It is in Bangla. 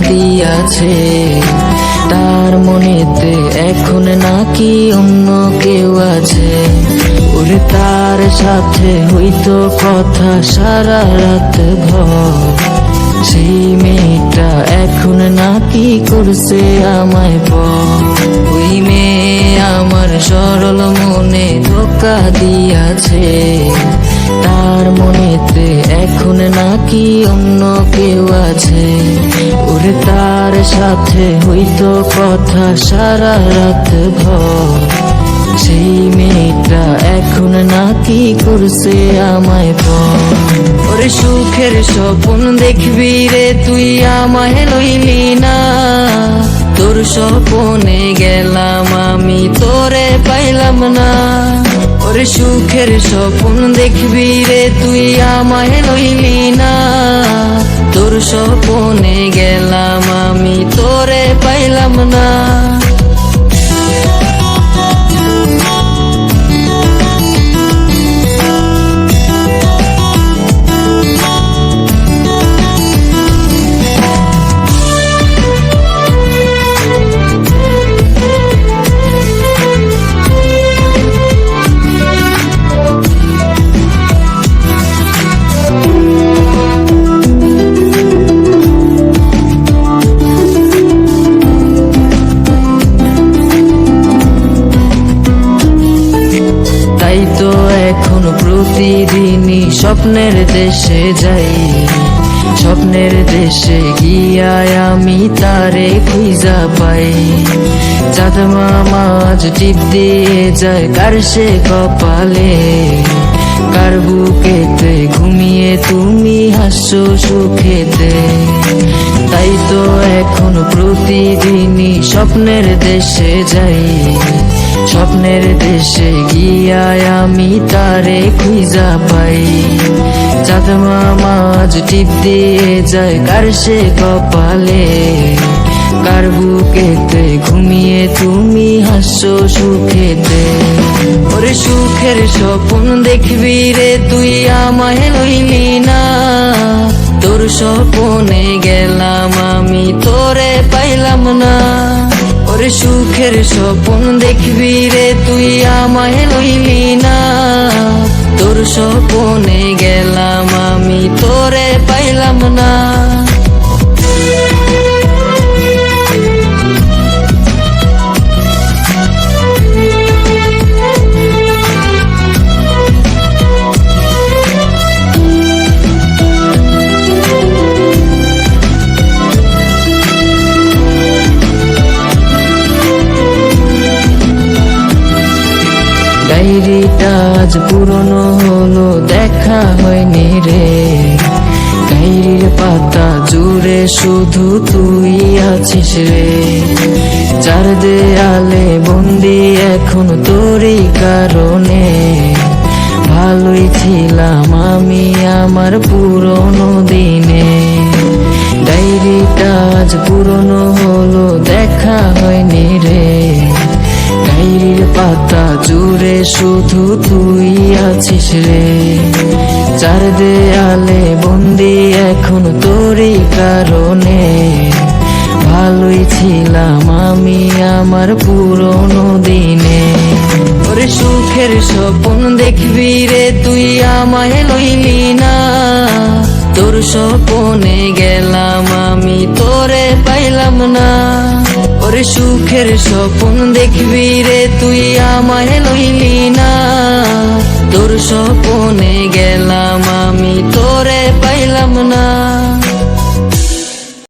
দিয়াছে, তার মনেতে এখন নাকি অন্য কেউ আছে। ওরে তার সাথে হইতো কথা সারা রাত ভর, সেই মেয়েটা এখন নাকি করছে আমায় পর। ওই মেয়ে আমার সরল মনে ধোকা দিয়াছে, তার মনেতে এখন নাকি অন্য কেউ আছে। ওরে তার সাথে হইতো কথা সারা রাত ভর, সেই মেয়েটা এখন নাকি করছে আমায় পর। ওরে সুখের স্বপ্ন দেখবি রে তুই আমায় লইলি না, তোর স্বপ্নে গেলাম আমি তোরে পাইলাম না। ওরে সুখের স্বপ্ন দেখবি রে তুই আমায় লইলি না, তোর স্বপ্নে গেলাম আমি তোরে পাইলাম না। তাই তো এখন প্রতিদিনই স্বপ্নের দেশে যাই, স্বপ্নের দেশে গিয়ায় আমি তারে খুঁজা পাই। চাঁদ মামা আজ টিপ দিয়ে যায় কার সে কপালে, কার বুকেতে ঘুমিয়ে তুমি হাসছো সুখেতে। তাই তো এখন প্রতিদিনই স্বপ্নের দেশে যাই, স্বপ্নের দেশে গিয়ায় আমি তারে খুঁজা পাই। চাঁদ মামা আজ টিপ দিয়ে যায় কার সে কপালে, কার বুকেতে ঘুমিয়ে তুমি হাসছো সুখেতে। ওরে সুখের স্বপ্ন দেখবি রে তুই আমায় লইলি না, তোর স্বপ্নে গেলাম আমি তোরে পাইলাম না। ওরে সুখের স্বপ্ন দেখবি রে তুই আমায় লইলি না, তোর স্বপ্নে গেলাম আমি তোরে পাইলাম না। ডায়েরিটা আজ পুরনো হলো দেখা হয়নি রে, ডায়েরির পাতা জুড়ে শুধু তুই আছিস রে। চার দেয়ালে বন্দি এখন তোরই কারণে, ভালোই ছিলাম আমি আমার পুরনো দিনে। ডায়েরিটা আজ পুরনো হলো দেখা হয়নি রে, ডায়েরির পাতা জুড়ে শুধু তুই আছিস রে। চার দেয়ালে বন্দি এখন তোরই কারণে, ভালোই ছিলাম আমি আমার পুরনো দিনে। ওরে সুখের স্বপ্ন দেখবি রে তুই আমায় লইলি না, তোর স্বপ্নে গেলাম আমি তোরে পাইলাম না। ওরে সুখের স্বপ্ন দেখবি রে তুই আমায় লইলি না, তোর স্বপ্নে গেলাম আমি তোরে পাইলাম না।